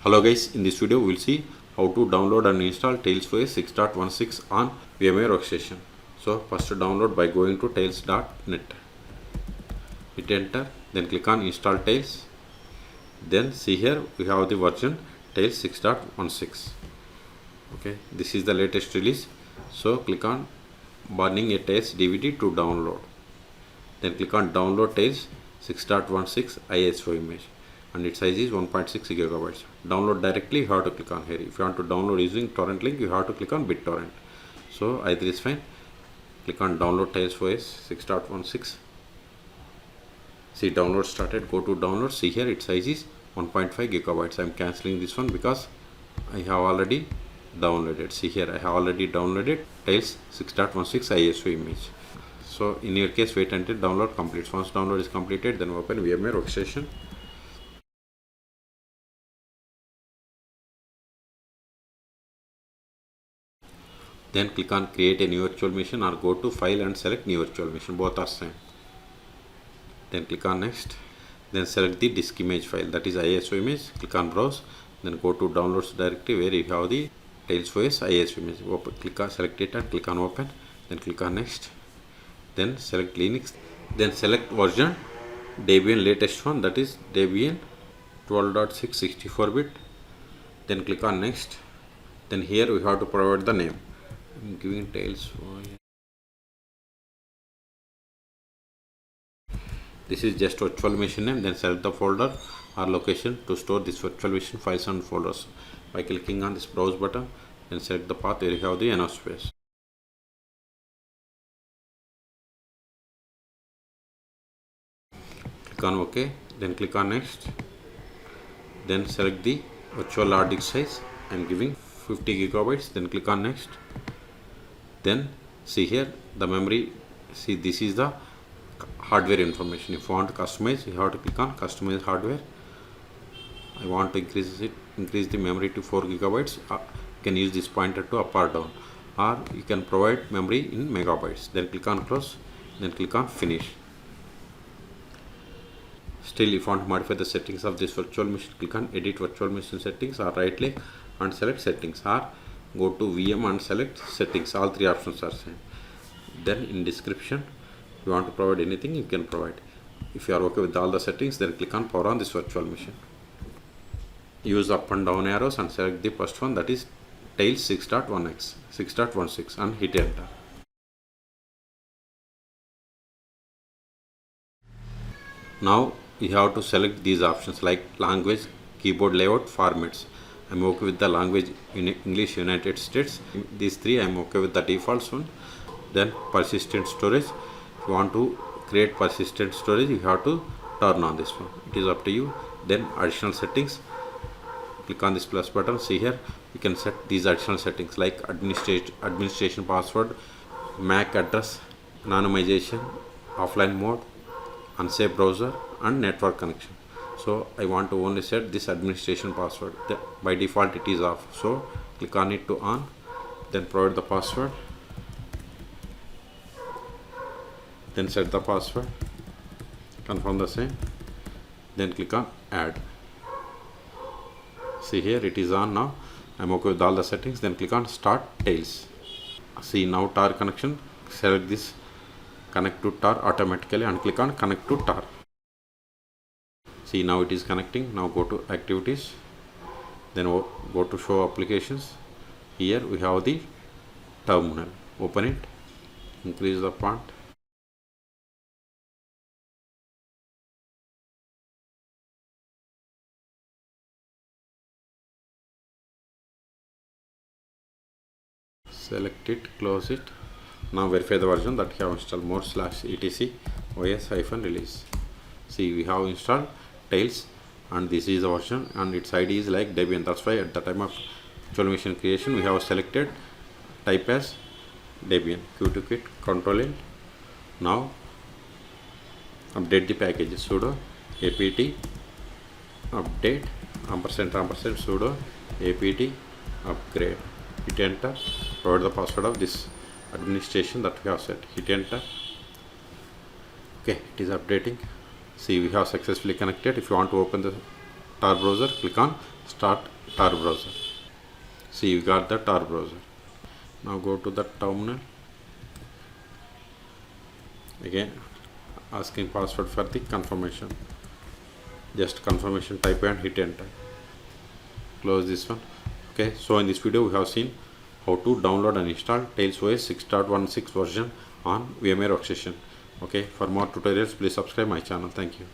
Hello guys, in this video we will see how to download and install Tails for 6.16 on VMware Workstation. So first download by going to tails.net. Hit enter, then click on install Tails. Then see here we have the version Tails 6.16. Okay, this is the latest release. So click on burning a Tails DVD to download. Then click on download Tails 6.16 ISO image. And its size is 1.6 gigabytes. Download directly, you have to click on here. If you want to download using torrent link, you have to click on BitTorrent. So either is fine. Click on download Tails for 6.16. See, download started. Go to download. See here, its size is 1.5 gigabytes. I am cancelling this one because I have already downloaded. See here, I have already downloaded Tails 6.16 ISO image. So in your case, wait until download completes. Once download is completed, then open VMware Workstation. Then click on create a new virtual machine or go to file and select new virtual machine. Both are same. Then click on next. Then select the disk image file, that is ISO image. Click on browse. Then go to downloads directory where you have the Tails OS ISO image. Open, click on select it and click on open. Then click on next. Then select Linux. Then select version Debian latest one, that is Debian 12.6 64-bit. Then click on next. Then here we have to provide the name. I'm giving Tails. This is just virtual machine name. Then select the folder or location to store this virtual machine files and folders by clicking on this browse button. Then select the path where you have the enough space. Click on OK. Then click on next. Then select the virtual hard disk size. I'm giving 50 gigabytes. Then click on next. Then see here the memory. See, this is the hardware information. If you want to customize, you have to click on customize hardware. I want to increase the memory to 4 gigabytes. You can use this pointer to up or down, or you can provide memory in megabytes. Then click on close. Then click on finish. Still, if you want to modify the settings of this virtual machine, click on edit virtual machine settings, or right click and select settings, or go to VM and select settings. All three options are same. Then in description, if you want to provide anything, you can provide. If you are okay with all the settings, then click on power on this virtual machine. Use up and down arrows and select the first one, that is Tails 6.16 and hit enter. Now you have to select these options like language, keyboard layout, formats. I'm okay with the language in English United States. These three I'm okay with the defaults one. Then persistent storage. If you want to create persistent storage, you have to turn on this one. It is up to you. Then additional settings. Click on this plus button. See here, you can set these additional settings like administration password, MAC address, anonymization, offline mode, unsafe browser, and network connection. So I want to only set this administration password. By default it is off. So click on it to on. Then provide the password. Then set the password. Confirm the same. Then click on add. See here, it is on now. I'm okay with all the settings. Then click on start Tails. See now tar connection. Select this connect to tar automatically and click on connect to tar. See, now it is connecting. Now go to activities. Then go to show applications. Here we have the terminal. Open it. Increase the font. Select it, close it. Now verify the version that you have installed more/etc os-release. See, we have installed Tails and this is the version and its ID is like Debian. That's why at the time of virtual machine creation we have selected type as Debian. Q2 Control L. Now update the packages. Sudo apt update & sudo apt upgrade. Hit enter. Provide the password of this administration that we have set. Hit enter. Okay, it is updating. See, we have successfully connected. If you want to open the tar browser, click on start tar browser. See, you got the tar browser. Now go to the terminal. Again asking password for the confirmation. Just confirmation type and hit enter. Close this one. Okay, so in this video we have seen how to download and install Tails OS 6.16 version on VMware Workstation. Okay, for more tutorials please subscribe my channel. Thank you.